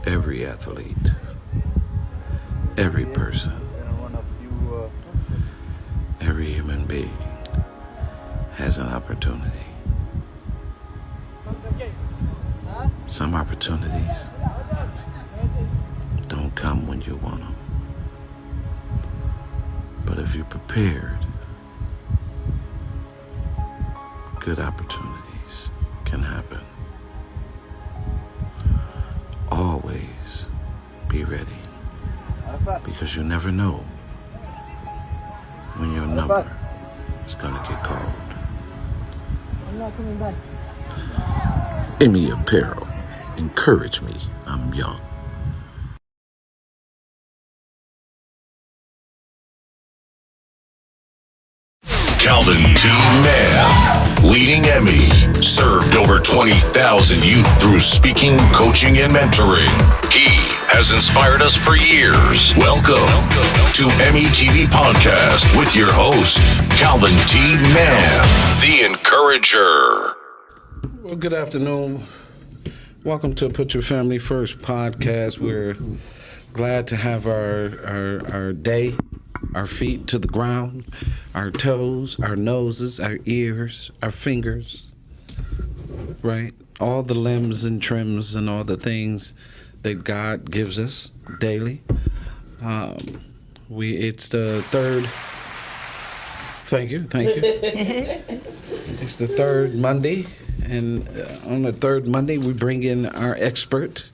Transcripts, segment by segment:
every athlete, every person, every human being has an opportunity. Some opportunities don't come when you want them. But if you're prepared, good opportunities can happen. Always be ready, because you never know when your number is gonna get called. I'm not coming back. Emiy Apparel. Encourage me. I'm young. Calvin T. Mann, leading Emiy, served over 20,000 youth through speaking, coaching, and mentoring. He has inspired us for years. Welcome to Emiy TV Podcast with your host, Calvin T. Mann, the Encourager. Well, good afternoon. Welcome to Put Your Family First podcast. We're glad to have our day, our feet to the ground, our toes, our noses, our ears, our fingers, right? All the limbs and trims and all the things that God gives us daily. It's the third. Thank you. It's the third Monday, and on the third Monday, we bring in our expert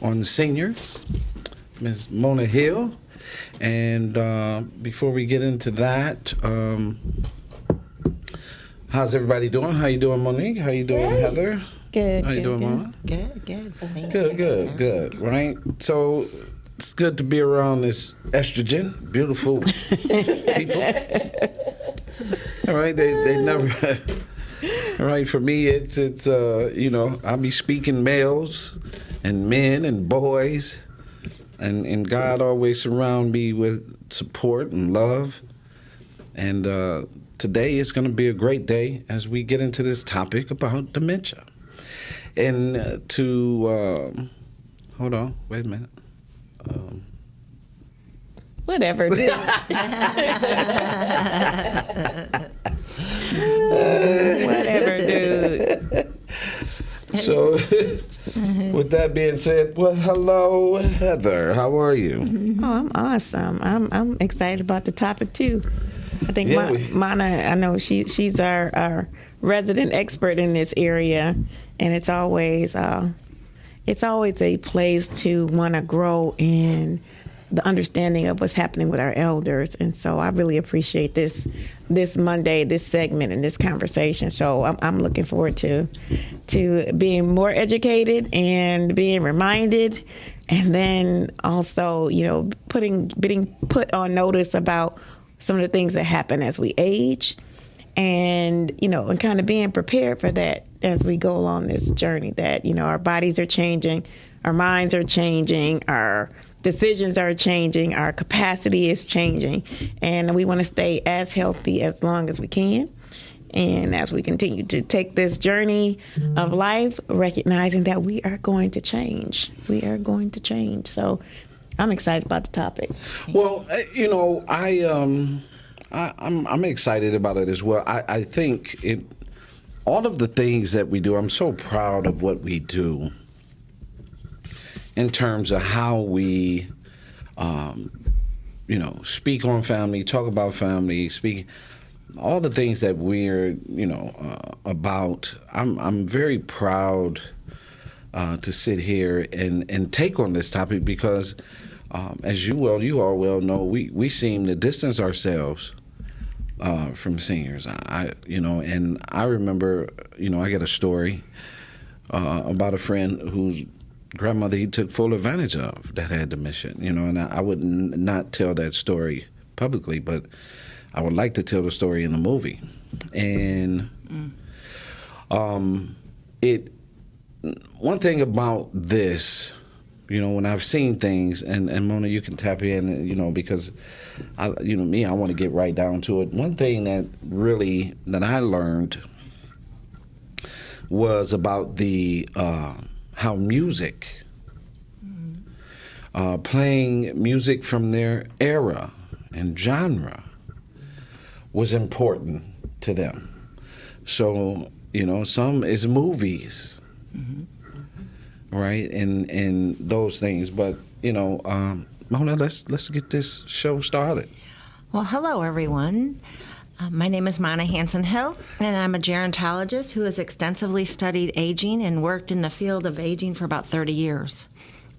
on seniors, Ms. Mona Hill. And before we get into that, how's everybody doing? How you doing, Monique? How you doing, Great. Heather? Good. How you doing, Mona? Good. Good. Right. So it's good to be around this estrogen, beautiful people. All right. They never. All right. For me, it's I'll be speaking males and men and boys. And God always surround me with support and love. And today is going to be a great day as we get into this topic about dementia. And hold on, wait a minute. Whatever, dude. Whatever, dude. So, with that being said, well, hello, Heather. How are you? Oh, I'm awesome. I'm excited about the topic too. I think Yeah, Mana, I know she's our resident expert in this area, and it's always a place to want to grow in the understanding of what's happening with our elders. And so I really appreciate this Monday, this segment, and this conversation. So I'm looking forward to being more educated and being reminded, and then also, being put on notice about some of the things that happen as we age, and and kind of being prepared for that as we go along this journey, that our bodies are changing, our minds are changing, our decisions are changing, our capacity is changing, and we want to stay as healthy as long as we can. And as we continue to take this journey of life, recognizing that we are going to change. So I'm excited about the topic. Well, I'm excited about it as well. I think all of the things that we do, I'm so proud of what we do in terms of how we, speak on family, talk about family, speak all the things that we're, about. I'm very proud to sit here and take on this topic because, as you all well know, we seem to distance ourselves from seniors. And I remember, I get a story about a friend whose grandmother he took full advantage of that had dementia, and I would not tell that story publicly, but I would like to tell the story in a movie. And one thing about this, when I've seen things, and Mona, you can tap in, because I want to get right down to it. One thing that I learned was about the how music playing music from their era and genre was important to them. So, some is movies, right, and those things. But Mona, let's get this show started. Well, hello, everyone. My name is Mona Hansen-Hill, and I'm a gerontologist who has extensively studied aging and worked in the field of aging for about 30 years.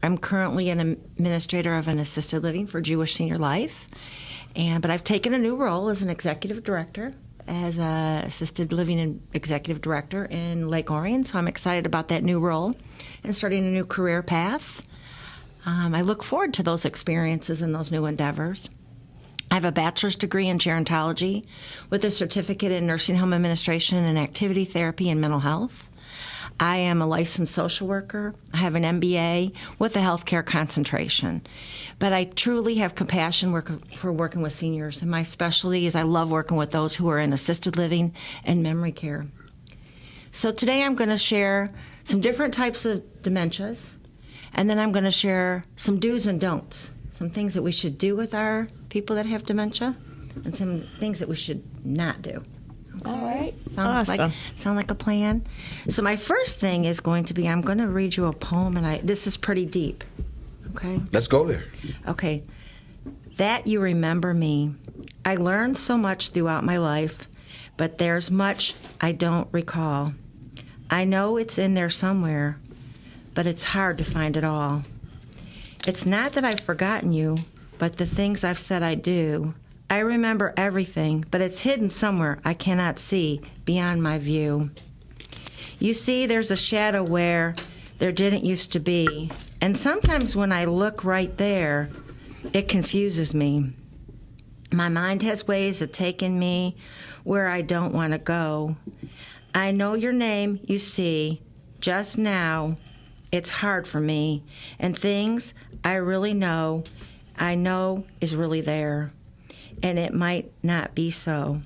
I'm currently an administrator of an assisted living for Jewish Senior Life, but I've taken a new role as an executive director, as an assisted living and executive director in Lake Orion, so I'm excited about that new role and starting a new career path. I look forward to those experiences and those new endeavors. I have a bachelor's degree in gerontology with a certificate in nursing home administration and activity therapy and mental health. I am a licensed social worker. I have an MBA with a healthcare concentration. But I truly have compassion for working with seniors, and my specialty is I love working with those who are in assisted living and memory care. So today I'm going to share some different types of dementias, and then I'm going to share some do's and don'ts, some things that we should do with our people that have dementia, and some things that we should not do. Okay. All right. Sound like a plan? So my first thing is going to be, I'm going to read you a poem, and this is pretty deep. Okay? Let's go there. Okay. That you remember me. I learned so much throughout my life, but there's much I don't recall. I know it's in there somewhere, but it's hard to find it all. It's not that I've forgotten you, but the things I've said I do. I remember everything, but it's hidden somewhere I cannot see beyond my view. You see, there's a shadow where there didn't used to be, and sometimes when I look right there, it confuses me. My mind has ways of taking me where I don't want to go. I know your name, you see, just now. It's hard for me, and things I really know, I know is really there. And it might not be so.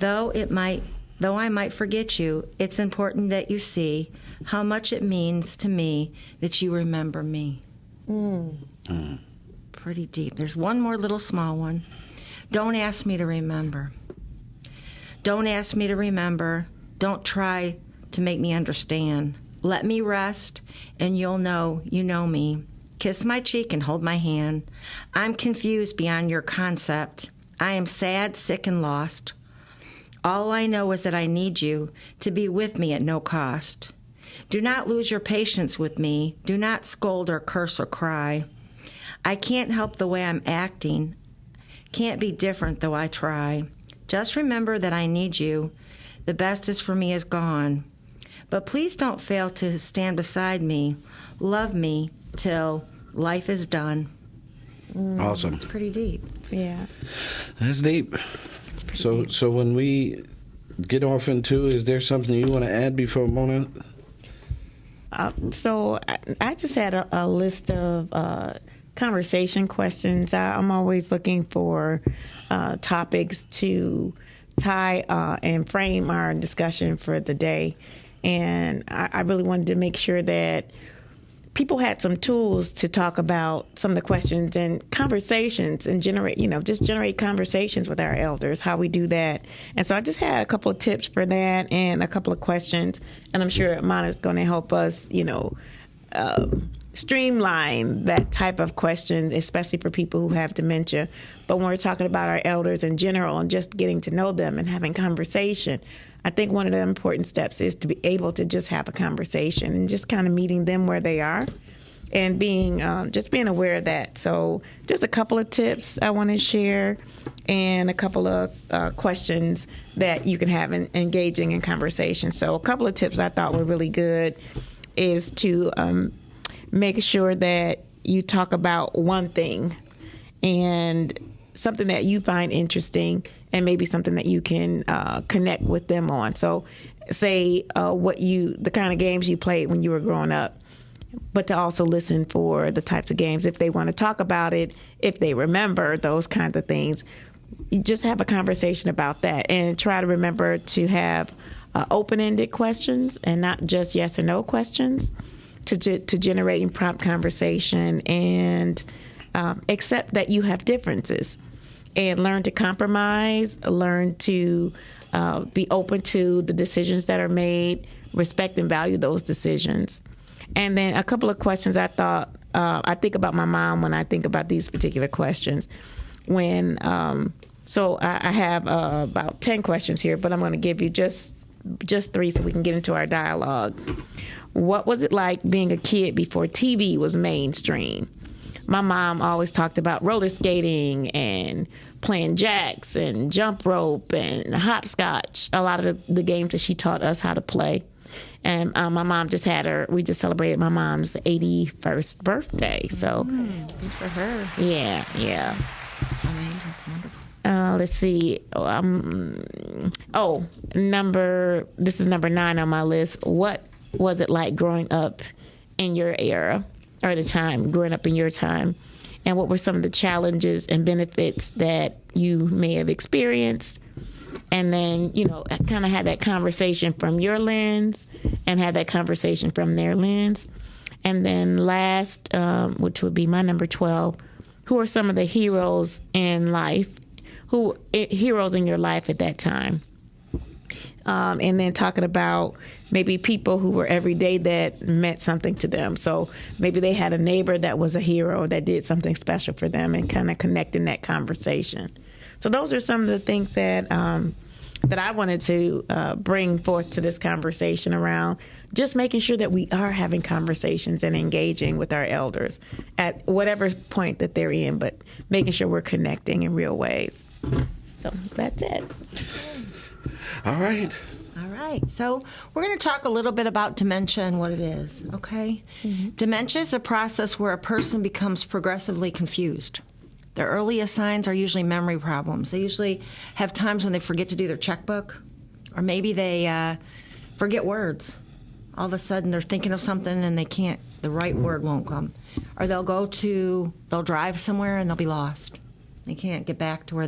Though I might forget you, it's important that you see how much it means to me that you remember me. Pretty deep. There's one more little small one. Don't ask me to remember. Don't ask me to remember. Don't try to make me understand. Let me rest, and you'll know you know me. Kiss my cheek and hold my hand. I'm confused beyond your concept. I am sad, sick, and lost. All I know is that I need you to be with me at no cost. Do not lose your patience with me. Do not scold or curse or cry. I can't help the way I'm acting. Can't be different though I try. Just remember that I need you. The bestest for me is gone. But please don't fail to stand beside me. Love me till life is done. Awesome. It's pretty deep. Yeah. That's deep. Deep. So when we get off into, is there something you want to add before Mona? So I just had a list of conversation questions. I'm always looking for topics to tie and frame our discussion for the day. And I really wanted to make sure that people had some tools to talk about some of the questions and conversations and generate conversations with our elders, how we do that. And so I just had a couple of tips for that and a couple of questions. And I'm sure Mona's going to help us, streamline that type of question, especially for people who have dementia. But when we're talking about our elders in general and just getting to know them and having conversation, I think one of the important steps is to be able to just have a conversation and just kind of meeting them where they are and being aware of that. So just a couple of tips I want to share and a couple of questions that you can have engaging in conversation. So a couple of tips I thought were really good is to make sure that you talk about one thing and something that you find interesting and maybe something that you can connect with them on. So say the kind of games you played when you were growing up, but to also listen for the types of games. If they want to talk about it, if they remember those kinds of things, you just have a conversation about that and try to remember to have open-ended questions and not just yes or no questions. to generating prompt conversation and accept that you have differences and learn to compromise, learn to be open to the decisions that are made, respect and value those decisions. And then a couple of questions I think about my mom when I think about these particular questions. So I have about 10 questions here, but I'm going to give you just 3 so we can get into our dialogue. What was it like being a kid before TV was mainstream? My mom always talked about roller skating and playing jacks and jump rope and hopscotch, a lot of the games that she taught us how to play. And my mom we just celebrated my mom's 81st birthday. So, good for her. Yeah. I mean, that's wonderful. Let's see. This is number 9 on my list. What was it like growing up in your era, or growing up in your time? And what were some of the challenges and benefits that you may have experienced? And then, kind of had that conversation from your lens and had that conversation from their lens. And then last, which would be my number 12, who are some of the heroes in your life at that time? And then talking about maybe people who were everyday that meant something to them. So maybe they had a neighbor that was a hero that did something special for them, and kind of connecting that conversation. So those are some of the things that I wanted to bring forth to this conversation around just making sure that we are having conversations and engaging with our elders at whatever point that they're in, but making sure we're connecting in real ways. So that's it. All right. So we're going to talk a little bit about dementia and what it is, okay? Mm-hmm. Dementia is a process where a person becomes progressively confused. Their earliest signs are usually memory problems. They usually have times when they forget to do their checkbook, or maybe they forget words. All of a sudden they're thinking of something and the right word won't come. Or they'll drive somewhere and they'll be lost. They can't get back to where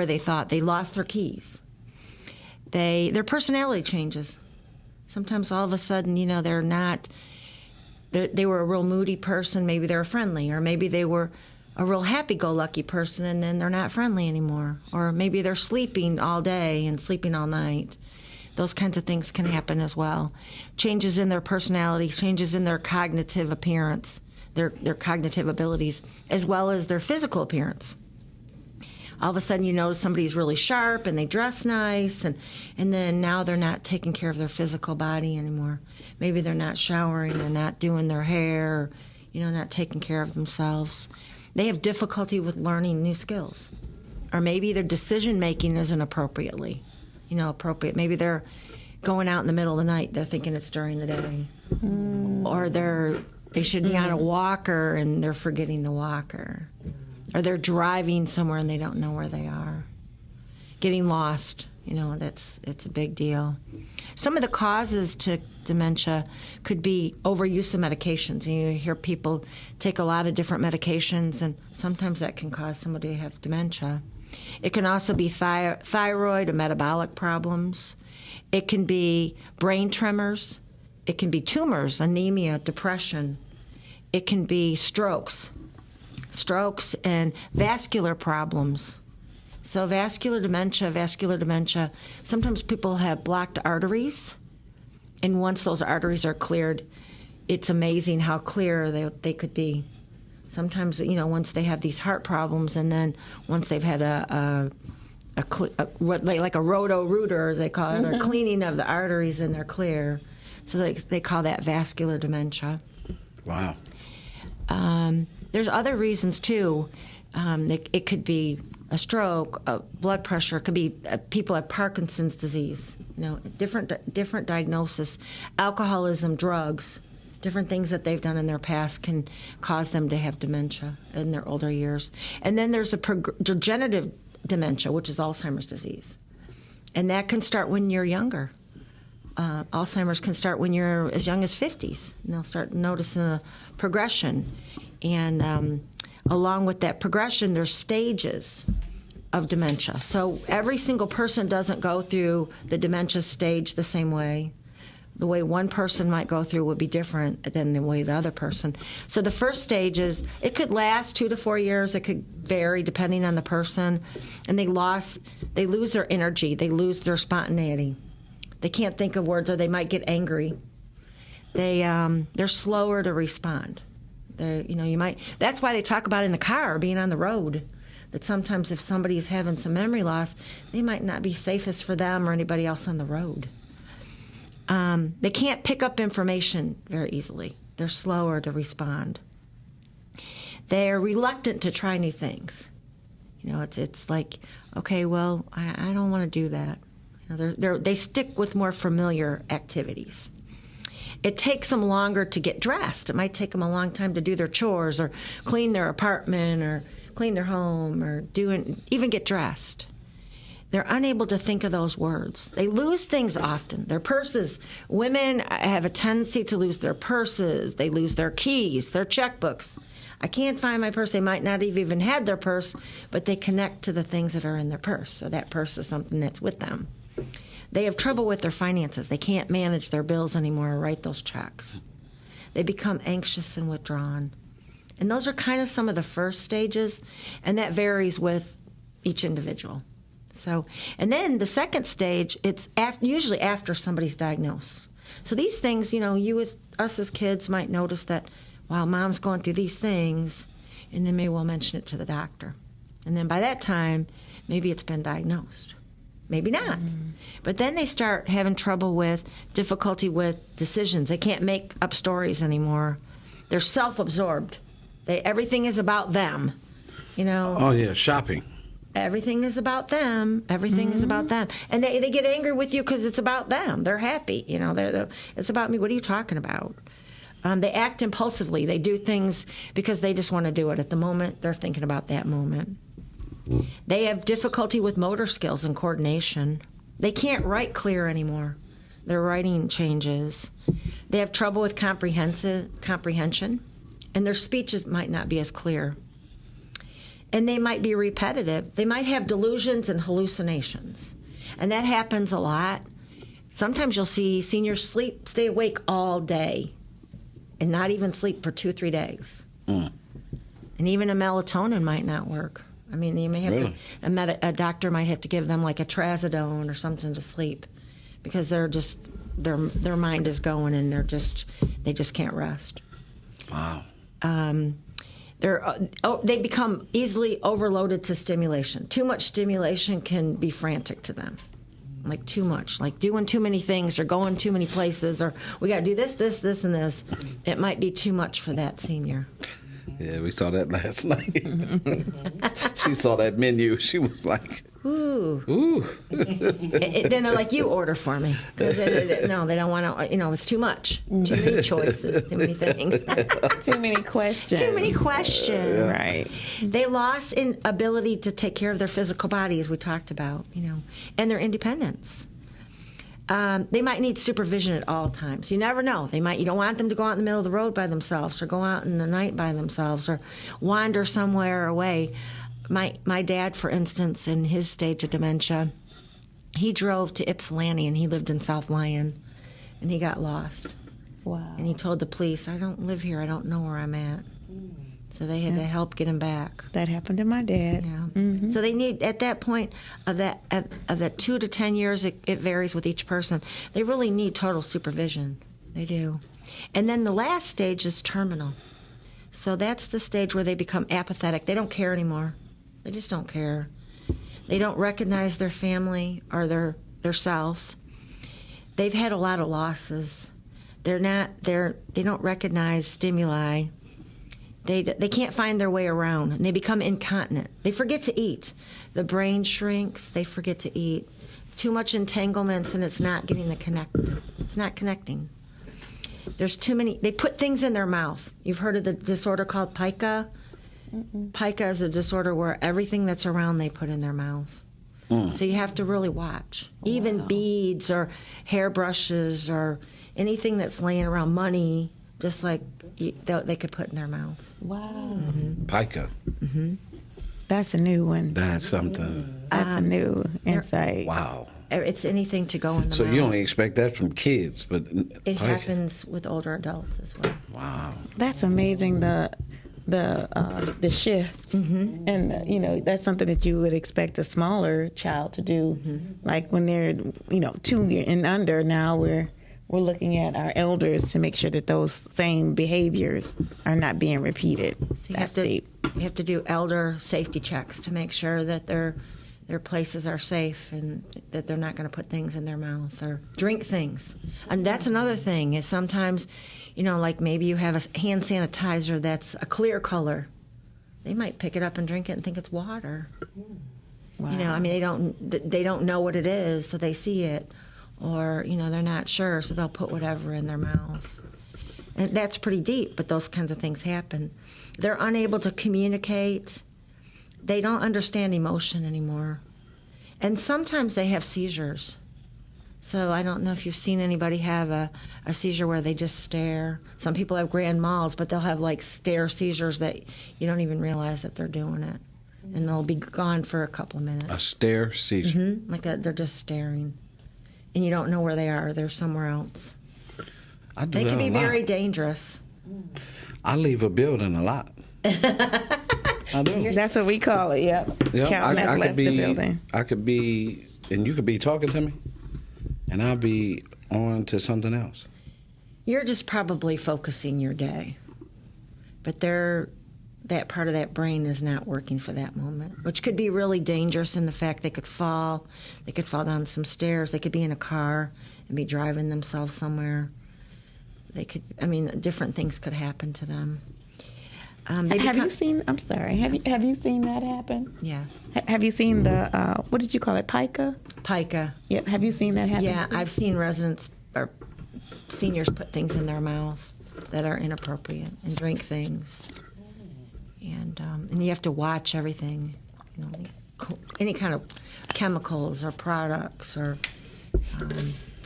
they thought. They lost their keys. Their personality changes. Sometimes all of a sudden, they were a real moody person. Maybe they're friendly, or maybe they were a real happy-go-lucky person, and then they're not friendly anymore. Or maybe they're sleeping all day and sleeping all night. Those kinds of things can happen as well. Changes in their personality, changes in their cognitive appearance, their cognitive abilities, as well as their physical appearance. All of a sudden you notice somebody's really sharp and they dress nice, and then now they're not taking care of their physical body anymore. Maybe they're not showering, they're not doing their hair, not taking care of themselves. They have difficulty with learning new skills. Or maybe their decision-making isn't appropriate. Maybe they're going out in the middle of the night, they're thinking it's during the day. Or they should be on a walker and they're forgetting the walker. Or they're driving somewhere and they don't know where they are. Getting lost, it's a big deal. Some of the causes to dementia could be overuse of medications. You hear people take a lot of different medications, and sometimes that can cause somebody to have dementia. It can also be thyroid or metabolic problems. It can be brain tremors. It can be tumors, anemia, depression. It can be strokes and vascular problems. So vascular dementia, sometimes people have blocked arteries, and once those arteries are cleared, it's amazing how clear they could be. Sometimes, once they have these heart problems, and then once they've had like a roto-rooter, as they call it, or cleaning of the arteries, and they're clear. So they call that vascular dementia. Wow. There's other reasons, too. It could be a stroke, blood pressure. It could be people have Parkinson's disease. Different diagnosis. Alcoholism, drugs, different things that they've done in their past can cause them to have dementia in their older years. And then there's a degenerative dementia, which is Alzheimer's disease. And that can start when you're younger. Alzheimer's can start when you're as young as 50s. And they'll start noticing a progression. And along with that progression, there's stages of dementia. So every single person doesn't go through the dementia stage the same way. The way one person might go through would be different than the way the other person. So the first stage is, it could last 2 to 4 years. It could vary depending on the person. And they lose their energy. They lose their spontaneity. They can't think of words, or they might get angry. They're slower to respond. That's why they talk about in the car, being on the road, that sometimes if somebody's having some memory loss, they might not be safest for them or anybody else on the road. They can't pick up information very easily. They're slower to respond. They're reluctant to try new things. It's like, okay, well, I don't want to do that. They stick with more familiar activities. It takes them longer to get dressed. It might take them a long time to do their chores or clean their apartment or clean their home or even get dressed. They're unable to think of those words. They lose things often. Their purses. Women have a tendency to lose their purses. They lose their keys, their checkbooks. I can't find my purse. They might not have even had their purse, but they connect to the things that are in their purse. So that purse is something that's with them. They have trouble with their finances. They can't manage their bills anymore or write those checks. They become anxious and withdrawn. And those are kind of some of the first stages, and that varies with each individual. And then the second stage, it's usually after somebody's diagnosed. So these things, us as kids might notice that, wow, mom's going through these things, and then maybe we'll mention it to the doctor. And then by that time, maybe it's been diagnosed. Maybe not. Mm-hmm. But then they start having trouble with difficulty with decisions. They can't make up stories anymore. They're self-absorbed. Everything is about them, Oh, yeah, shopping. Everything is about them. Everything is about them. And they get angry with you because it's about them. They're happy. It's about me. What are you talking about? They act impulsively. They do things because they just want to do it. At the moment, they're thinking about that moment. They have difficulty with motor skills and coordination. They can't write clear anymore. Their writing changes. They have trouble with comprehension, and their speeches might not be as clear. And they might be repetitive. They might have delusions and hallucinations. And that happens a lot. Sometimes you'll see seniors stay awake all day and not even sleep for 2-3 days. Mm. And even a melatonin might not work. I mean, you may have a doctor might have to give them like a trazodone or something to sleep because they're just, their mind is going and they just can't rest. Wow. They become easily overloaded to stimulation. Too much stimulation can be frantic to them. Like too much, like doing too many things or going too many places, or we got to do this, and this. It might be too much for that senior. Yeah, we saw that last night. She saw that menu. She was like, ooh. Then they're like, you order for me. No, they don't want to, it's too much. Too many choices, too many things. Too many questions. Too many questions. Yeah. Right. They lost in ability to take care of their physical body, as we talked about, and their independence. They might need supervision at all times. You never know. You don't want them to go out in the middle of the road by themselves or go out in the night by themselves or wander somewhere away. My dad, for instance, in his stage of dementia, he drove to Ypsilanti and he lived in South Lyon and he got lost. Wow. And he told the police, I don't live here. I don't know where I'm at. So they had to help get him back. That happened to my dad. Yeah. Mm-hmm. So they need, at that point of that 2 to 10 years, it varies with each person. They really need total supervision. They do. And then the last stage is terminal. So that's the stage where they become apathetic. They don't care anymore. They just don't care. They don't recognize their family or their self. They've had a lot of losses. They don't recognize stimuli. They can't find their way around, and they become incontinent. They forget to eat. The brain shrinks. They forget to eat. Too much entanglements, and it's not getting it's not connecting. There's too many. They put things in their mouth. You've heard of the disorder called pica? Mm-mm. Pica is a disorder where everything that's around they put in their mouth. So you have to really watch. Wow. Even beads or hairbrushes or anything that's laying around, money, just like they could put in their mouth. Wow. Mm-hmm. Pica. Mm-hmm. That's a new one. That's something. That's a new insight. Wow. It's anything to go in the So mouth. you only expect that from kids, but It happens with older adults as well. Wow. That's amazing. The shift, and that's something that you would expect a smaller child to do, like when they're 2 and under. Now we're looking at our elders to make sure that those same behaviors are not being repeated. So you have to do elder safety checks to make sure that their places are safe and that they're not going to put things in their mouth or drink things. And that's another thing is sometimes, like maybe you have a hand sanitizer that's a clear color. They might pick it up and drink it and think it's water. Wow. They don't know what it is, so they see it, or they're not sure, so they'll put whatever in their mouth. And that's pretty deep, but those kinds of things happen. They're unable to communicate. They don't understand emotion anymore. And sometimes they have seizures. So I don't know if you've seen anybody have a seizure where they just stare. Some people have grand mals, but they'll have like stare seizures that you don't even realize that they're doing it. And they'll be gone for a couple of minutes. A stare seizure. Like that, they're just staring. And you don't know where they are. They're somewhere else. I do They that can be a lot. very dangerous. I leave a building a lot. I do. That's what we call it. Yep. Yeah, Calvin has left the building. I could be, and you could be talking to me, and I'll be on to something else. You're just probably focusing your day. But that part of that brain is not working for that moment, which could be really dangerous in the fact they could fall down some stairs, they could be in a car and be driving themselves somewhere. Different things could happen to them. Have you seen? I'm sorry. Have you seen that happen? Yes. Have you seen the what did you call it? Pica. Pica. Yep. Have you seen that happen? Yeah, too? I've seen residents or seniors put things in their mouth that are inappropriate and drink things. And you have to watch everything, any kind of chemicals or products or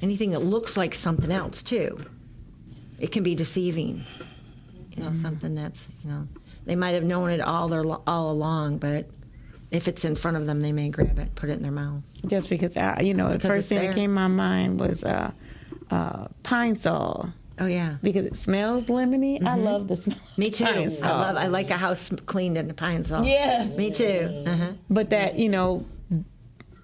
anything that looks like something else too. It can be deceiving, something that's, they might have known it all along, but if it's in front of them, they may grab it, put it in their mouth. Just because, the first thing that came to my mind was Pine Sol. Oh yeah, because it smells lemony. I love the smell. Me too. Pine Sol. I like a house cleaned in the Pine Sol. Yes, me too. Uh-huh. But that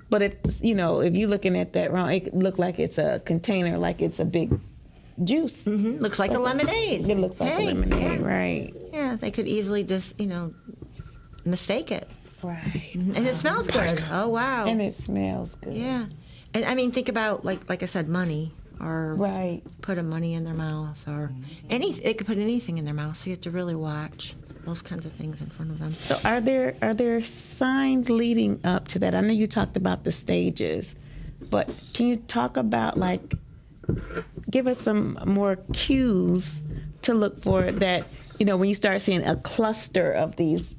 but if if you're looking at that wrong, it look like it's a container, like it's a big juice. Mm-hmm. Looks like a lemonade. It looks like a lemonade, right? Yeah, they could easily just mistake it. Right. And it smells good. Oh wow. And it smells good. Yeah. And think about like I said, money. Or right. Put a money in their mouth, or it could put anything in their mouth. So you have to really watch those kinds of things in front of them. So are there signs leading up to that? I know you talked about the stages, but can you talk about give us some more cues to look for that? When you start seeing a cluster of these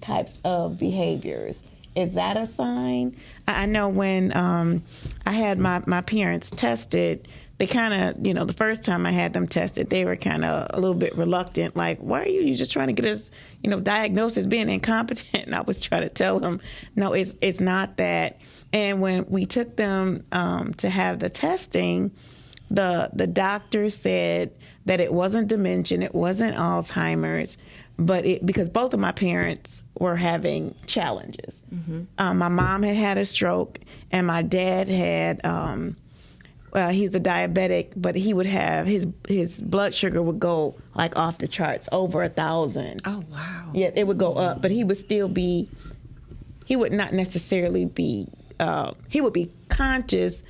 types of behaviors. Is that a sign? I know when I had my parents tested, they kind of, the first time I had them tested, they were kind of a little bit reluctant. Like, why are you just trying to get us, diagnosed as being incompetent? And I was trying to tell them, no, it's not that. And when we took them to have the testing, the doctor said that it wasn't dementia, it wasn't Alzheimer's, but because both of my parents were having challenges. Mm-hmm. My mom had a stroke, and my dad had, he was a diabetic, but he would have, his blood sugar would go off the charts, over 1,000. Oh, wow. Yeah, it would go up, but he would still be, he would not necessarily be, he would be conscious,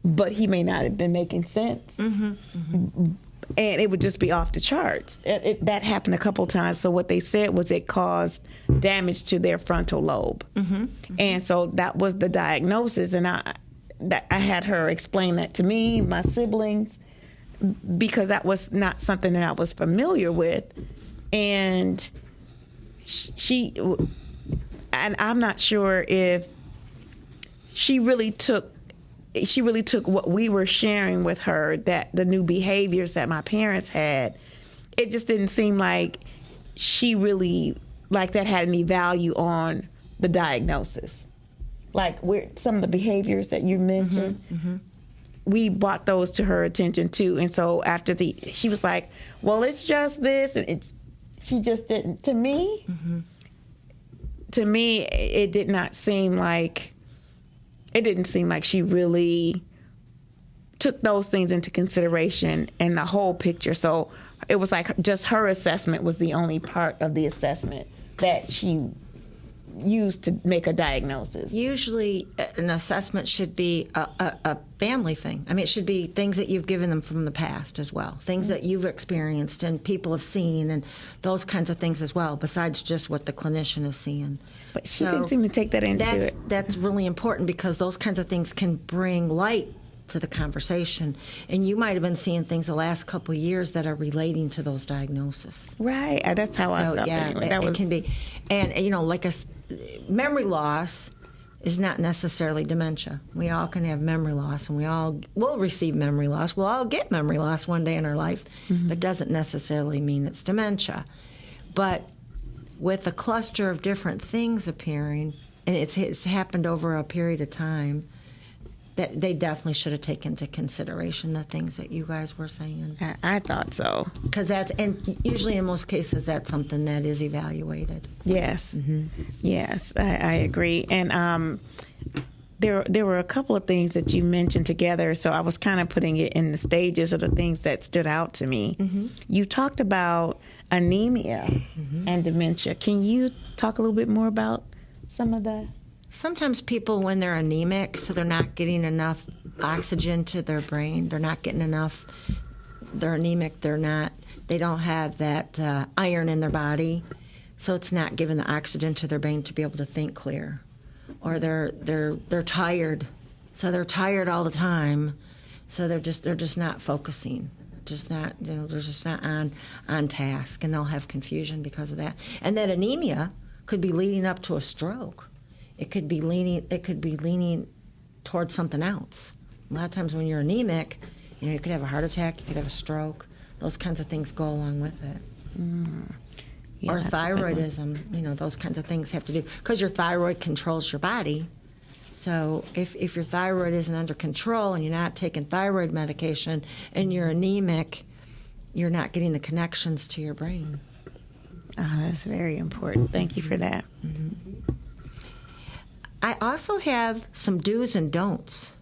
but he may not have been making sense. Mm-hmm. Mm-hmm. And it would just be off the charts. That happened a couple times. So what they said was it caused damage to their frontal lobe. Mm-hmm. Mm-hmm. And so that was the diagnosis. And I had her explain that to me, my siblings, because that was not something that I was familiar with. And I'm not sure if she really took what we were sharing with her, that the new behaviors that my parents had. It just didn't seem like she really like that had any value on the diagnosis. Like some of the behaviors that you mentioned, we brought those to her attention too. And so after she was like, well, it's just this. And she just didn't, to me, it did not seem like, she really took those things into consideration and the whole picture. So it was like just her assessment was the only part of the assessment that she used to make a diagnosis. Usually an assessment should be a family thing. I mean, it should be things that you've given them from the past as well, things that you've experienced and people have seen and those kinds of things as well, besides just what the clinician is seeing. But she didn't seem to take that into it. That's really important because those kinds of things can bring light to the conversation, and you might have been seeing things the last couple of years that are relating to those diagnoses. Right, that's how I felt. Yeah, anyway. it can be, and like memory loss is not necessarily dementia. We all can have memory loss, and we all will receive memory loss. We'll all get memory loss one day in our life, but doesn't necessarily mean it's dementia. But with a cluster of different things appearing, and it's happened over a period of time, that they definitely should have taken into consideration the things that you guys were saying. I thought so. Because and usually in most cases, that's something that is evaluated. Yes. Yes, I agree. And there were a couple of things that you mentioned together, so I was kind of putting it in the stages of the things that stood out to me. You talked about anemia and dementia. Can you talk a little bit more about some of that? Sometimes people, when they're anemic, so they're not getting enough oxygen to their brain, they're not getting enough, they're anemic, they don't have that iron in their body, so it's not giving the oxygen to their brain to be able to think clear. Or they're tired, so they're tired all the time, so they're just not focusing. Just not, they're just not on task, and they'll have confusion because of that. And that anemia could be leading up to a stroke. It could be leaning towards something else. A lot of times when you're anemic, you could have a heart attack, you could have a stroke. Those kinds of things go along with it. Yeah, or thyroidism, those kinds of things have to do, because your thyroid controls your body. So if your thyroid isn't under control and you're not taking thyroid medication and you're anemic, you're not getting the connections to your brain. Oh, that's very important. Thank you for that. I also have some do's and don'ts.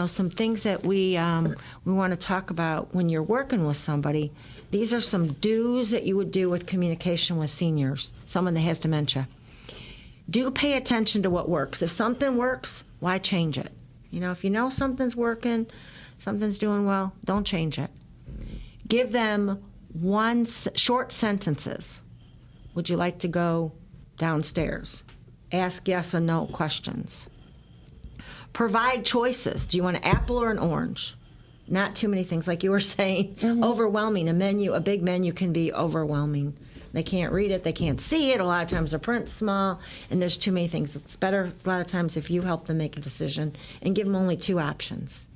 Some things that we want to talk about when you're working with somebody. These are some do's that you would do with communication with seniors, someone that has dementia. Do pay attention to what works. If something works, why change it? If you know something's working, something's doing well, don't change it. Give them short sentences. Would you like to go downstairs? Ask yes and no questions. Provide choices. Do you want an apple or an orange? Not too many things, like you were saying. Overwhelming. A big menu can be overwhelming. They can't read it. They can't see it. A lot of times the print's small, and there's too many things. It's better a lot of times if you help them make a decision and give them only 2 options.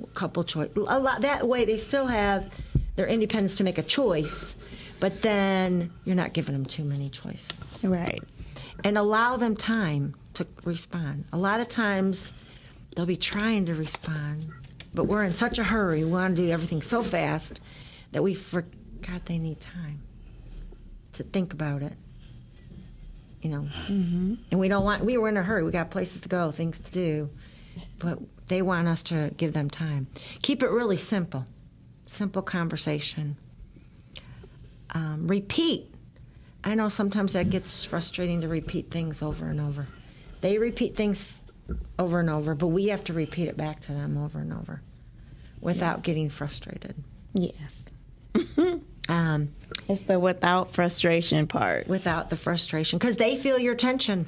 A couple choice. That way they still have their independence to make a choice, but then you're not giving them too many choices. Right. And allow them time to respond. A lot of times they'll be trying to respond, but we're in such a hurry. We want to do everything so fast that we forgot they need time to think about it. And we were in a hurry. We got places to go, things to do, but they want us to give them time. Keep it really simple. Simple conversation. Repeat. I know sometimes that gets frustrating to repeat things over and over. They repeat things over and over, but we have to repeat it back to them over and over without getting frustrated. Yes. It's the without frustration part. Without the frustration, because they feel your tension.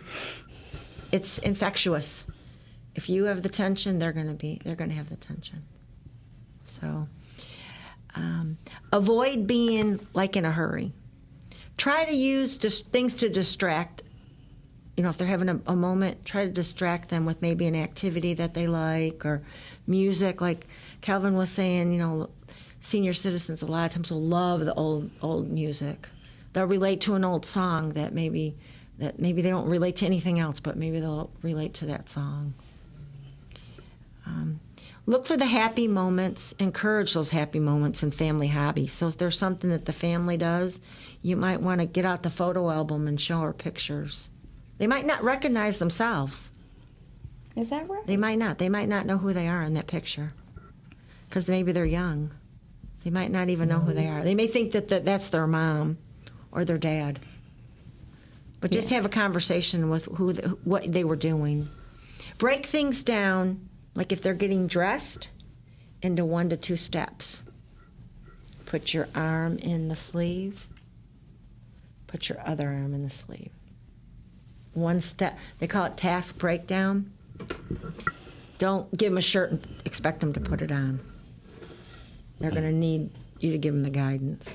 It's infectious. If you have the tension, they're going to have the tension. So, avoid being like in a hurry. Try to use things to distract. If they're having a moment, try to distract them with maybe an activity that they like or music. Like Calvin was saying, senior citizens a lot of times will love the old music. they'll relate to an old song that maybe they don't relate to anything else, but maybe they'll relate to that song. Look for the happy moments, encourage those happy moments in family hobbies. So if there's something that the family does, you might want to get out the photo album and show her pictures. They might not recognize themselves. Is that right? They might not. They might not know who they are in that picture because maybe they're young. They might not even know who they are. They may think that that's their mom or their dad. But just have a conversation with what they were doing. Break things down, like if they're getting dressed, into 1 to 2 steps. Put your arm in the sleeve. Put your other arm in the sleeve. 1 step. They call it task breakdown. Don't give them a shirt and expect them to put it on. They're going to need you to give them the guidance.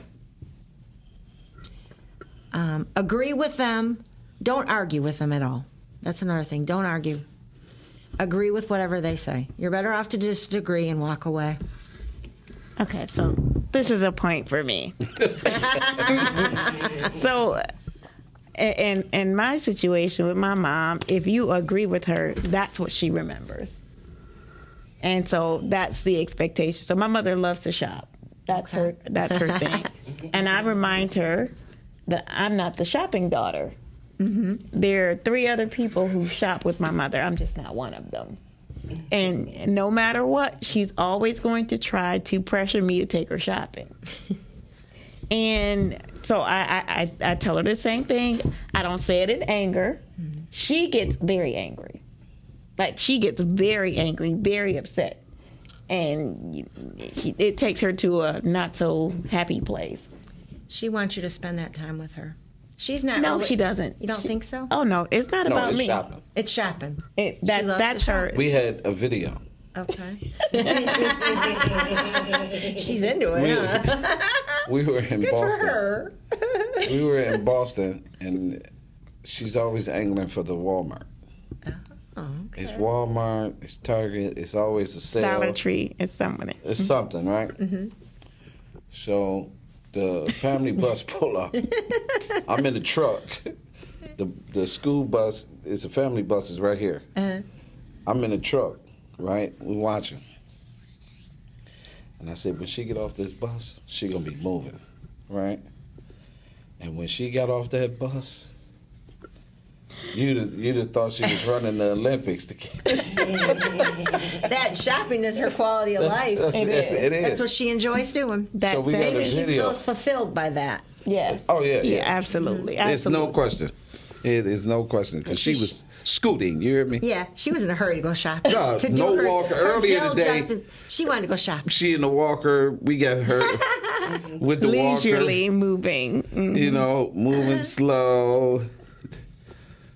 Agree with them. Don't argue with them at all. That's another thing. Don't argue. Agree with whatever they say. You're better off to just agree and walk away. Okay, so this is a point for me. So, in my situation with my mom, if you agree with her, that's what she remembers. And so that's the expectation. So my mother loves to shop. That's her thing. And I remind her that I'm not the shopping daughter. Mm-hmm. There are 3 other people who shop with my mother. I'm just not one of them. And no matter what, she's always going to try to pressure me to take her shopping. And so I tell her the same thing. I don't say it in anger. Mm-hmm. She gets very angry. Like, she gets very angry, very upset. And it takes her to a not so happy place. She wants you to spend that time with her. She's not. No, she doesn't. You don't think so? Oh no, it's not about it's me. Shopping. It's shopping. That's her. We had a video. Okay. She's into it, huh? We were in Good Boston. for her. We were in Boston, and she's always angling for the Walmart. Oh, okay. It's Walmart, it's Target, it's always a sale. Dollar Tree is something. It's something, right? Mm-hmm. So the family bus pull up. I'm in the truck. The school bus, it's a family bus, is right here. Uh-huh. I'm in the truck, right? We're watching. And I said, when she get off this bus, she gonna be moving, right? And when she got off that bus, you'd have thought she was running the Olympics. That shopping is her quality of life. It is. That's what she enjoys doing. So we got a Maybe she video. feels fulfilled by that. Yes. Oh, yeah. Yeah, absolutely. There's no question. It is no question, because she was scooting. You hear me? Yeah, she was in a hurry to go shopping. No, to do no her, walker. her Earlier dill today, justice. She wanted to go shopping. She in the walker. We got her with the Leisurely walker. moving. Mm-hmm. You know, moving slow.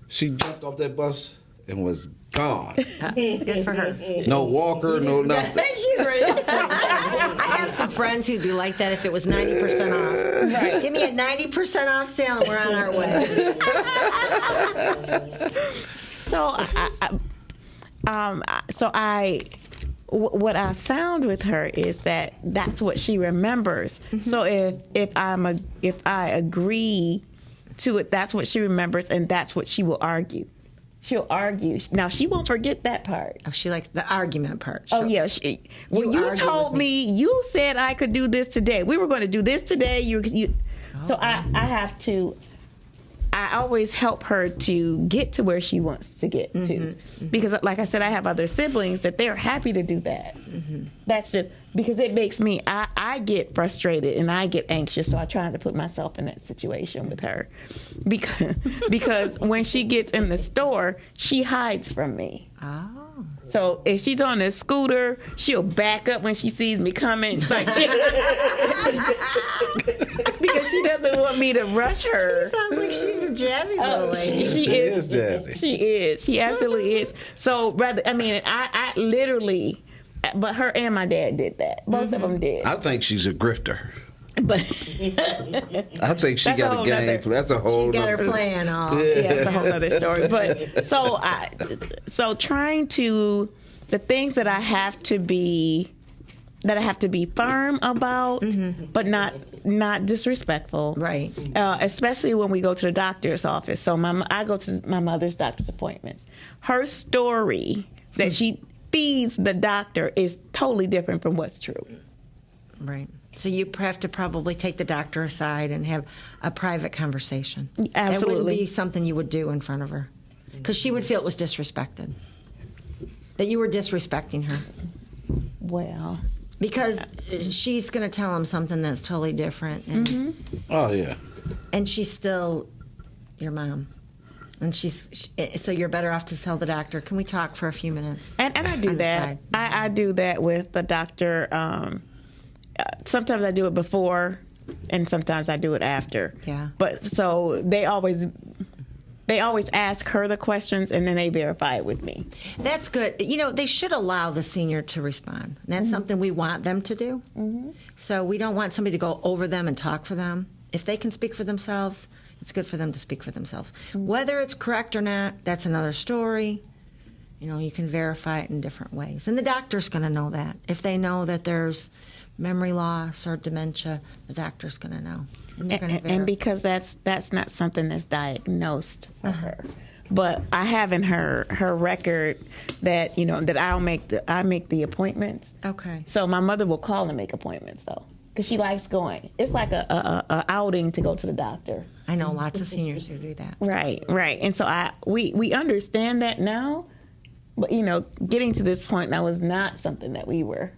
She jumped off that bus and was gone. Good for her. No walker, no nothing. She's ready. I have some friends who'd be like that if it was 90% off. Right. Give me a 90% off sale and we're on our way. What I found with her is that that's what she remembers. Mm-hmm. So if I agree to it, that's what she remembers, and that's what she will argue. She'll argue. Now, she won't forget that part. Oh, she likes the argument part. Oh, yeah. You told me, you said I could do this today. We were going to do this today. So I have to, I always help her to get to where she wants to get to. Mm-hmm. Because, like I said, I have other siblings that they're happy to do that. Mm-hmm. That's just, because it makes me, I get frustrated and I get anxious, so I try to put myself in that situation with her. Because when she gets in the store, she hides from me. Oh. So if she's on a scooter, she'll back up when she sees me coming. Like because she doesn't want me to rush her. She sounds like she's a jazzy little lady. She is jazzy. She is. She absolutely is. So I literally, but her and my dad did that. Both of them did. I think she's a grifter. But I think she got a game. That's a whole. She's got her plan all. Yeah, that's a whole other story. But so trying to, the things that I have to be that I have to be firm about, but not disrespectful. Right. Especially when we go to the doctor's office. So I go to my mother's doctor's appointments. Her story that she feeds the doctor is totally different from what's true. Right. So you have to probably take the doctor aside and have a private conversation. Absolutely. It wouldn't be something you would do in front of her, because she would feel it was disrespected, that you were disrespecting her. Well, because she's going to tell him something that's totally different. And, Oh, yeah. and she's still your mom. And so you're better off to tell the doctor, can we talk for a few minutes? and I do that. I do that with the doctor. Sometimes I do it before, and sometimes I do it after. Yeah. But so they always ask her the questions, and then they verify it with me. That's good. You know, they should allow the senior to respond. And that's something we want them to do. So we don't want somebody to go over them and talk for them. If they can speak for themselves, it's good for them to speak for themselves. Whether it's correct or not, that's another story. You know, you can verify it in different ways. And the doctor's going to know that. If they know that there's memory loss or dementia, the doctor's going to know. And they're going to verify. And because that's not something that's diagnosed for her. But I have in her record that, you know, that I make the appointments. Okay. So my mother will call and make appointments, though, because she likes going. It's like a outing to go to the doctor. I know lots of seniors who do that. Right. And so we understand that now, but, you know, getting to this point, that was not something that we were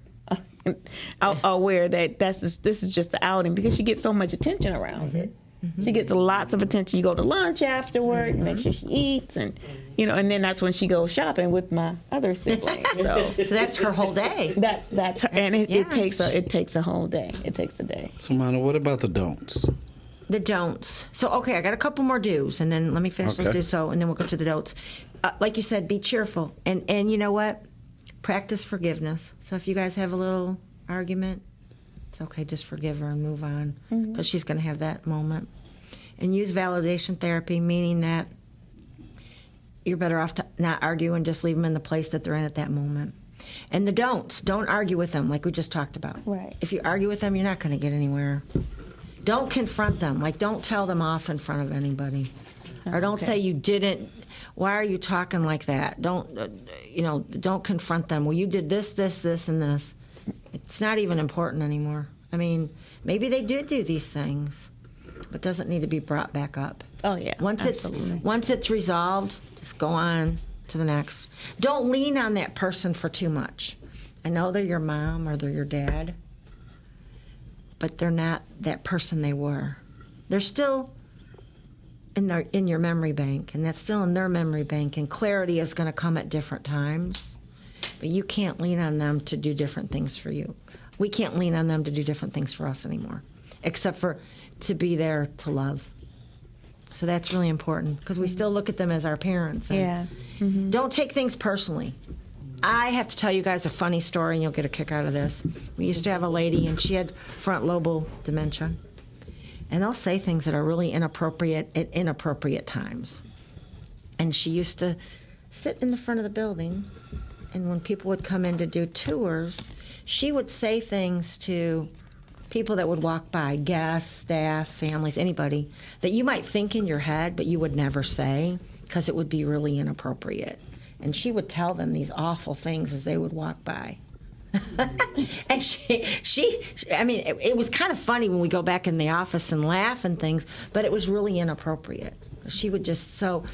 aware that this is just an outing, because she gets so much attention around it. She gets lots of attention. You go to lunch afterward, you make sure she eats, and you know, and then that's when she goes shopping with my other siblings. So that's her whole day. That's her, and it takes a whole day. It takes a day. So, Mana, what about the don'ts? The don'ts. So, okay, I got a couple more do's, and then let me finish those do's. So, and then we'll go to the don'ts. Like you said, be cheerful, and you know what? Practice forgiveness. So if you guys have a little argument, it's okay. Just forgive her and move on, because she's going to have that moment. And use validation therapy, meaning that you're better off to not argue and just leave them in the place that they're in at that moment. And the don'ts. Don't argue with them, like we just talked about. Right. If you argue with them, you're not going to get anywhere. Don't confront them. Like, don't tell them off in front of anybody. Or don't say you didn't. Why are you talking like that? Don't confront them. Well, you did this, and this. It's not even important anymore. I mean, maybe they did do these things, but it doesn't need to be brought back up. Oh yeah. Once it's resolved, just go on to the next. Don't lean on that person for too much. I know they're your mom or they're your dad, but they're not that person they were. They're still in your memory bank, and that's still in their memory bank, and clarity is going to come at different times, but you can't lean on them to do different things for you. We can't lean on them to do different things for us anymore, except for to be there to love. So that's really important, because we still look at them as our parents. Yeah. Don't take things personally. I have to tell you guys a funny story, and you'll get a kick out of this. We used to have a lady, and she had front lobal dementia. And they'll say things that are really inappropriate at inappropriate times. And she used to sit in the front of the building, and when people would come in to do tours, she would say things to people that would walk by, guests, staff, families, anybody, that you might think in your head, but you would never say, because it would be really inappropriate. And she would tell them these awful things as they would walk by. And it was kind of funny when we go back in the office and laugh and things, but it was really inappropriate. She would so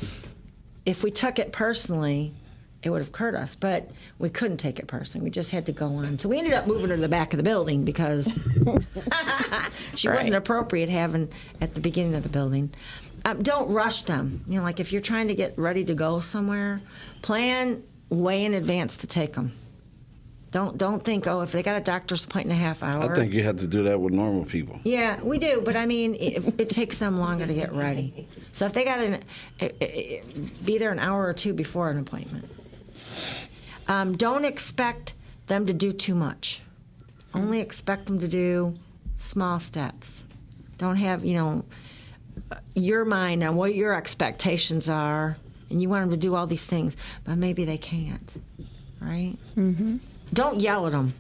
if we took it personally, it would have hurt us, but we couldn't take it personally. We just had to go on. So we ended up moving her to the back of the building, because she wasn't appropriate having at the beginning of the building. Don't rush them. You know, like if you're trying to get ready to go somewhere, plan way in advance to take them. Don't think, if they got a doctor's appointment in a half hour. I think you have to do that with normal people. Yeah, we do, but I mean, it takes them longer to get ready. So if they got be there an hour or two before an appointment. Don't expect them to do too much. Only expect them to do small steps. Don't have, your mind on what your expectations are, and you want them to do all these things, but maybe they can't, right? Mm-hmm. Don't yell at them.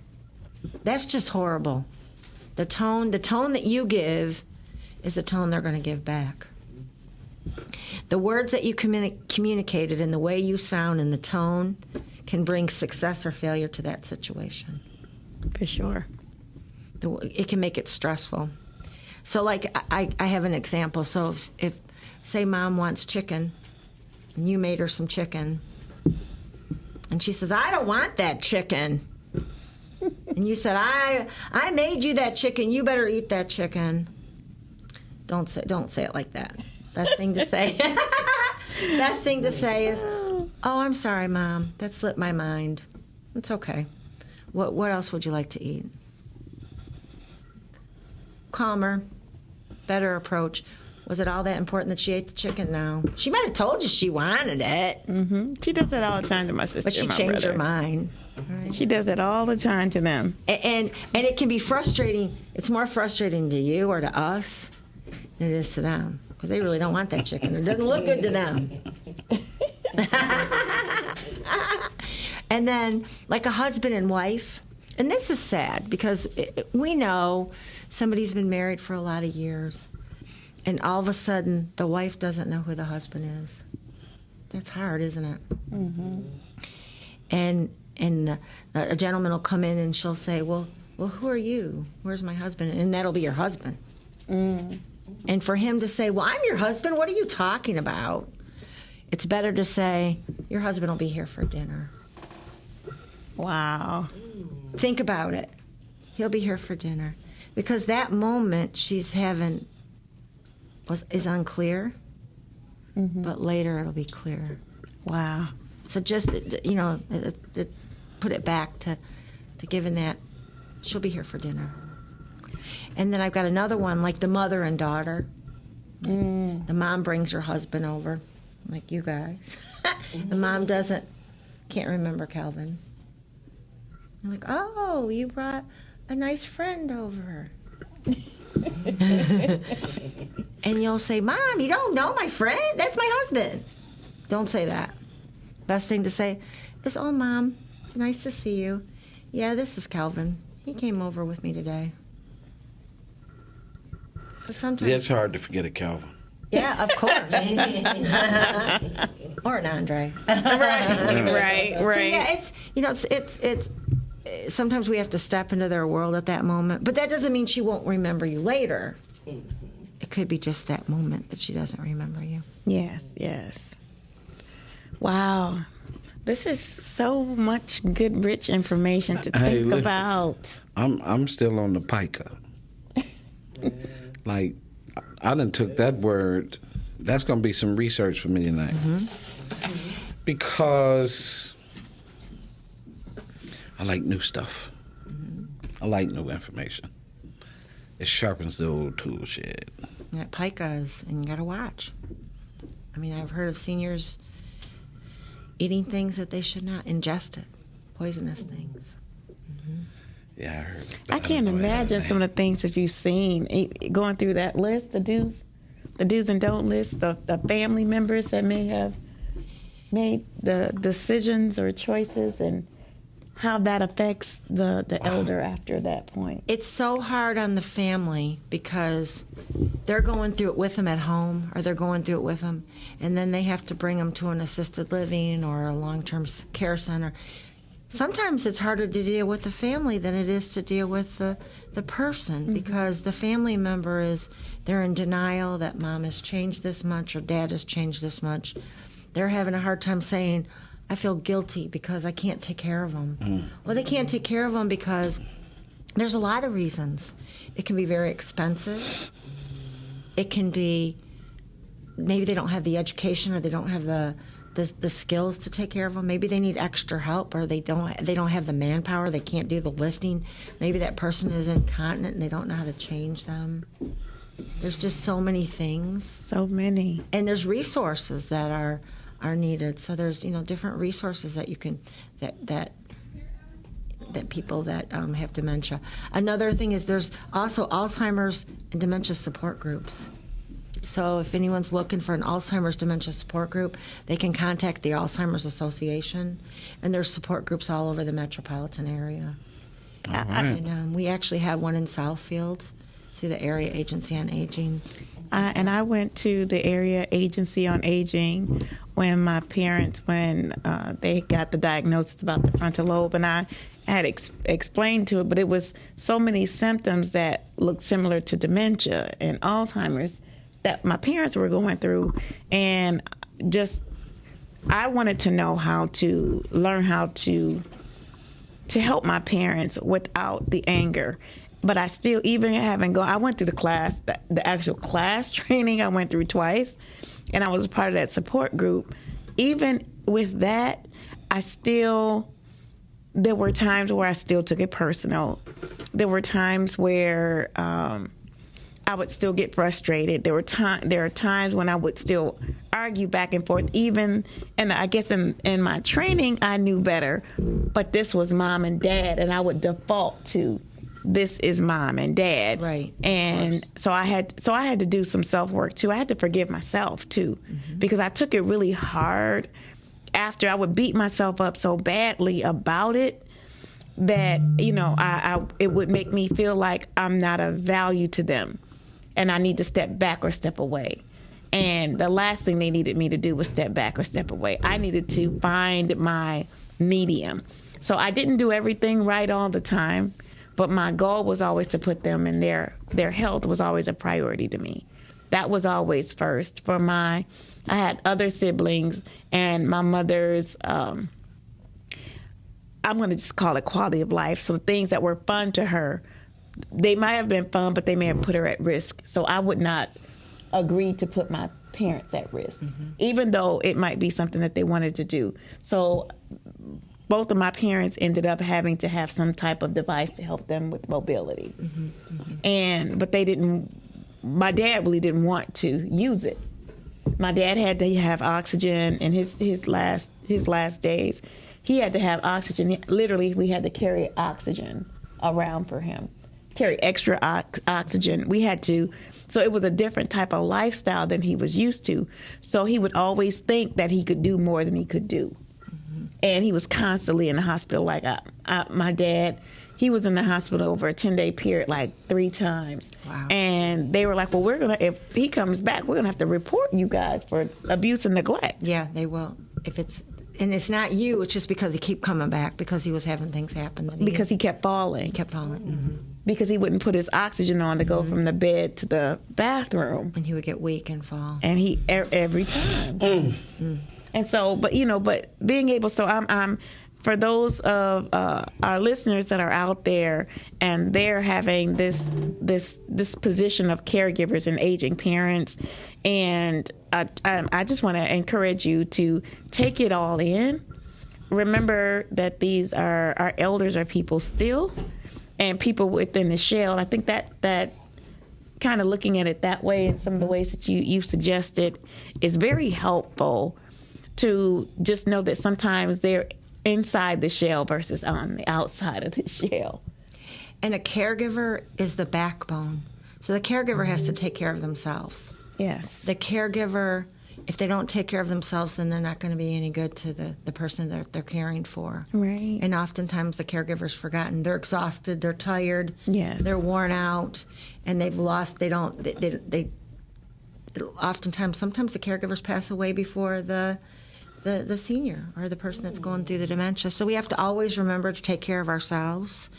That's just horrible. The tone that you give is the tone they're going to give back. The words that you communicated and the way you sound and the tone can bring success or failure to that situation. For sure. It can make it stressful. So, like, I have an example. So, if say, Mom wants chicken, and you made her some chicken, and she says, I don't want that chicken. And you said, I made you that chicken. You better eat that chicken. Don't say it like that. Best thing to say. Best thing to say is, oh, I'm sorry, Mom. That slipped my mind. It's okay. What else would you like to eat? Calmer, better approach. Was it all that important that she ate the chicken? No. She might have told you she wanted it. Mm-hmm. She does that all the time to my sister. But she changed her mind. Right? She does it all the time to them. And it can be frustrating. It's more frustrating to you or to us than it is to them. Because they really don't want that chicken. It doesn't look good to them. And then, like a husband and wife, and this is sad because we know somebody's been married for a lot of years, and all of a sudden the wife doesn't know who the husband is. That's hard, isn't it? Mm-hmm. And a gentleman will come in and she'll say, well, who are you? Where's my husband? And that'll be your husband. Mm. And for him to say, well, I'm your husband. What are you talking about? It's better to say, your husband will be here for dinner. Wow. Think about it. He'll be here for dinner. Because that moment she's having is unclear, mm-hmm. but later it'll be clear. Wow. So just, put it back to giving that, she'll be here for dinner. And then I've got another one, like the mother and daughter. Mm. The mom brings her husband over, like you guys. The mom can't remember Calvin. I'm like, oh, you brought a nice friend over. And you'll say, Mom, you don't know my friend? That's my husband. Don't say that. Best thing to say is, oh, Mom, nice to see you. Yeah, this is Calvin. He came over with me today. Sometimes, yeah, it's hard to forget a Calvin. Yeah, of course. Or an Andre. Right. So, yeah, it's sometimes we have to step into their world at that moment, but that doesn't mean she won't remember you later. It could be just that moment that she doesn't remember you. Yes. Wow. This is so much good, rich information to think about. I'm still on the pica. Like, I done took that word. That's going to be some research for me tonight. Mm-hmm. Because I like new stuff. Mm-hmm. I like new information. It sharpens the old tool shed. Yeah, pica is, and you got to watch. I mean, I've heard of seniors eating things that they should not ingest, poisonous things. Mm-hmm. Yeah, I heard. I can't imagine some of the things that you've seen going through that list, the do's and don't list, the family members that may have made the decisions or choices, and how that affects the elder after that point. It's so hard on the family because they're going through it with them at home, or they're going through it with them, and then they have to bring them to an assisted living or a long-term care center. Sometimes it's harder to deal with the family than it is to deal with the person, mm-hmm. because the family member they're in denial that mom has changed this much or dad has changed this much. They're having a hard time saying, I feel guilty because I can't take care of them. Mm. Well, they can't take care of them because there's a lot of reasons. It can be very expensive. It can be maybe they don't have the education, or they don't have the skills to take care of them. Maybe they need extra help, or they don't have the manpower. They can't do the lifting. Maybe that person is incontinent and they don't know how to change them. There's just so many things. So many. And there's resources that are needed. So there's different resources that you can that people that have dementia. Another thing is there's also Alzheimer's and dementia support groups. So if anyone's looking for an Alzheimer's dementia support group, they can contact the Alzheimer's Association, and there's support groups all over the metropolitan area. All right. And we actually have one in Southfield, through the Area Agency on Aging. And I went to the Area Agency on Aging when my parents, they got the diagnosis about the frontal lobe, and I had explained to it, but it was so many symptoms that looked similar to dementia and Alzheimer's that my parents were going through, and I wanted to know learn how to help my parents without the anger. But I still, even having I went through the class, the actual class training I went through twice, and I was a part of that support group. Even with that, there were times where I still took it personal. There were times where I would still get frustrated. There are times when I would still argue back and forth. Even, and I guess in my training, I knew better, but this was mom and dad, and I would default to this is mom and dad. Right. And so I had to do some self-work too. I had to forgive myself too, because I took it really hard after I would beat myself up so badly about it that, it would make me feel like I'm not of value to them and I need to step back or step away. And the last thing they needed me to do was step back or step away. I needed to find my medium. So I didn't do everything right all the time, but my goal was always to put them in their health was always a priority to me. That was always first. I had other siblings, and my mother's, I'm going to just call it quality of life. So things that were fun to her, they might have been fun, but they may have put her at risk. So I would not agree to put my parents at risk, even though it might be something that they wanted to do. So both of my parents ended up having to have some type of device to help them with mobility. But they didn't, my dad really didn't want to use it. My dad had to have oxygen in his last days. He had to have oxygen. Literally, we had to carry oxygen around for him, carry extra oxygen. We had to, so it was a different type of lifestyle than he was used to. So he would always think that he could do more than he could do. And he was constantly in the hospital. Like my dad, he was in the hospital over a 10-day period, like 3 times. Wow. And they were like, well, if he comes back, we're going to have to report you guys for abuse and neglect. Yeah, they will. And it's not you, it's just because he kept coming back, because he was having things happen. Because he kept falling. He kept falling. Because he wouldn't put his oxygen on to go from the bed to the bathroom. And he would get weak and fall. And he, every time. And so, but being able, so I'm for those of our listeners that are out there and they're having this position of caregivers and aging parents, and I just want to encourage you to take it all in. Remember that these are our elders are people still, and people within the shell. I think that kind of looking at it that way, and some of the ways that you've suggested, is very helpful to just know that sometimes they're inside the shell versus on the outside of the shell. And a caregiver is the backbone. So the caregiver has to take care of themselves. Yes. The caregiver, if they don't take care of themselves, then they're not going to be any good to the person that they're caring for. Right. And oftentimes the caregiver's forgotten. They're exhausted, they're tired, yes, they're worn out, and they've lost, they oftentimes, sometimes the caregivers pass away before the senior or the person that's going through the dementia. So we have to always remember to take care of ourselves.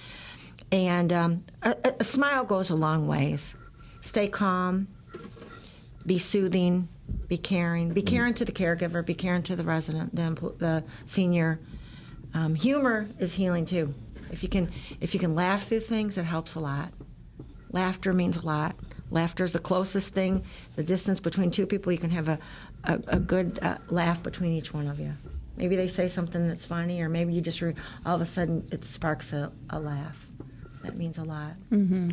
And a smile goes a long ways. Stay calm, be soothing, be caring. Be caring to the caregiver, be caring to the resident, the senior. Humor is healing too. If you can laugh through things, it helps a lot. Laughter means a lot. Laughter is the closest thing, the distance between two people. You can have a good laugh between each one of you. Maybe they say something that's funny, or maybe you just all of a sudden it sparks a laugh. That means a lot. Mm-hmm.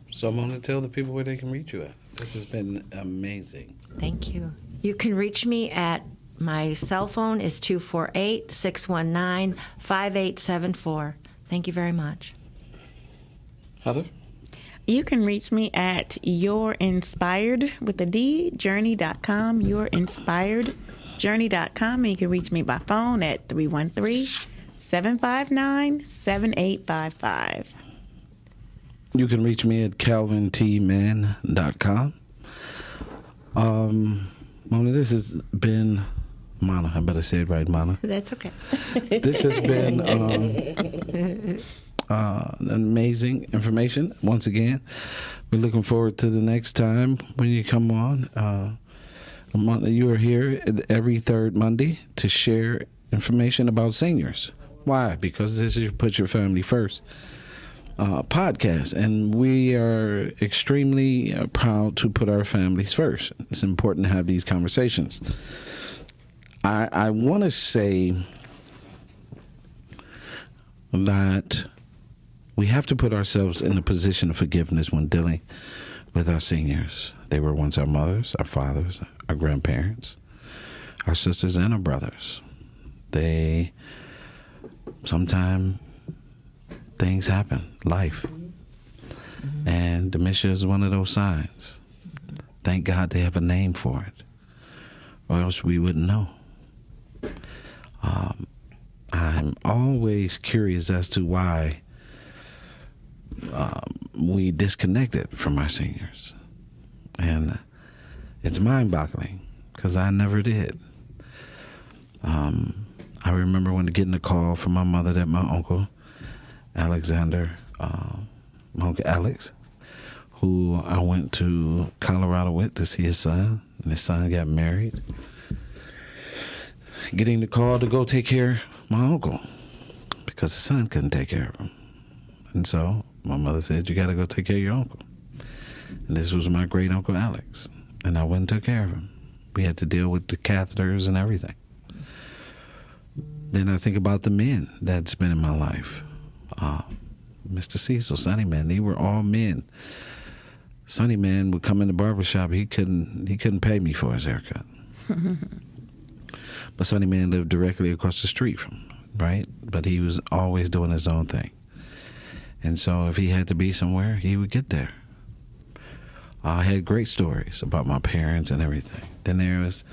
So I'm going to tell the people where they can reach you at. This has been amazing. Thank you. You can reach me at, my cell phone is 248-619-5874. Thank you very much. Heather? You can reach me at yourinspiredjourney.com, yourinspiredjourney.com, and you can reach me by phone at 313 759-7855. You can reach me at calvintman.com. Mona, this has been Mana. I better say it right, Mana. That's okay. This has been amazing information. Once again, we're looking forward to the next time when you come on. You are here every third Monday to share information about seniors. Why? Because this is Put Your Family First podcast, and we are extremely proud to put our families first. It's important to have these conversations. I want to say that we have to put ourselves in a position of forgiveness when dealing with our seniors. They were once our mothers, our fathers, our grandparents, our sisters, and our brothers. Sometimes things happen, life. And dementia is one of those signs. Thank God they have a name for it, or else we wouldn't know. I'm always curious as to why we disconnected from our seniors. And it's mind-boggling, because I never did. I remember when getting a call from my mother that my uncle, Alexander, my Uncle Alex, who I went to Colorado with to see his son, and his son got married. Getting the call to go take care of my uncle because his son couldn't take care of him. And so my mother said, you got to go take care of your uncle. And this was my great Uncle Alex. And I went and took care of him. We had to deal with the catheters and everything. Then I think about the men that's been in my life. Mr. Cecil, Sonny Man, they were all men. Sonny Man would come in the barbershop. He couldn't pay me for his haircut. But Sonny Man lived directly across the street from him, right? But he was always doing his own thing. And so if he had to be somewhere, he would get there. I had great stories about my parents and everything. Then there was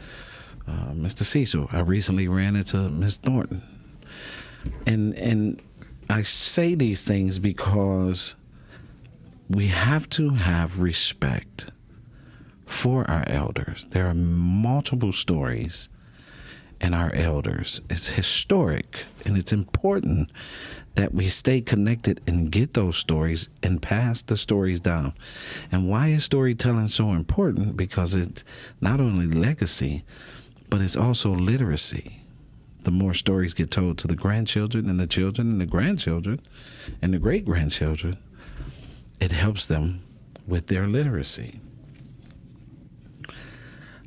Mr. Cecil. I recently ran into Miss Thornton. And I say these things because we have to have respect for our elders. There are multiple stories in our elders. It's historic, and it's important that we stay connected and get those stories and pass the stories down. And why is storytelling so important? Because it's not only legacy, but it's also literacy. The more stories get told to the grandchildren and the children and the grandchildren and the great-grandchildren, it helps them with their literacy.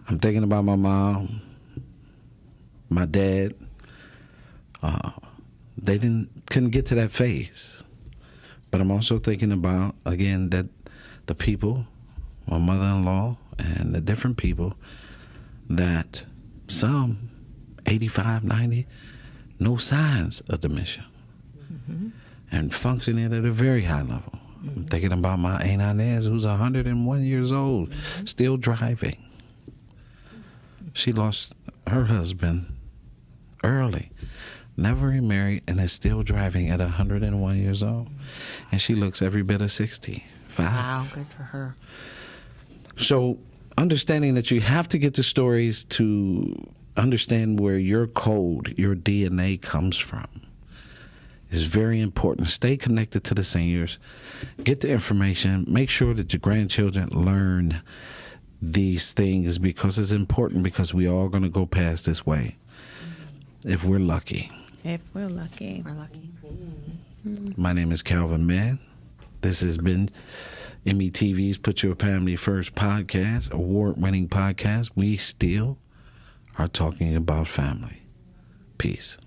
I'm thinking about my mom, my dad. They couldn't get to that phase. But I'm also thinking about, again, that the people, my mother-in-law and the different people, that some 85, 90, no signs of dementia, and functioning at a very high level. I'm thinking about my Aunt Inez, who's 101 years old, still driving. She lost her husband early, never remarried, and is still driving at 101 years old. And she looks every bit of 65. Wow, good for her. So understanding that you have to get the stories to understand where your code, your DNA comes from, is very important. Stay connected to the seniors. Get the information. Make sure that your grandchildren learn these things, because it's important, because we all going to go past this way if we're lucky. If we're lucky. We're lucky. My name is Calvin Mann. This has been Emiy TV's Put Your Family First podcast, award-winning podcast. We still are talking about family. Peace.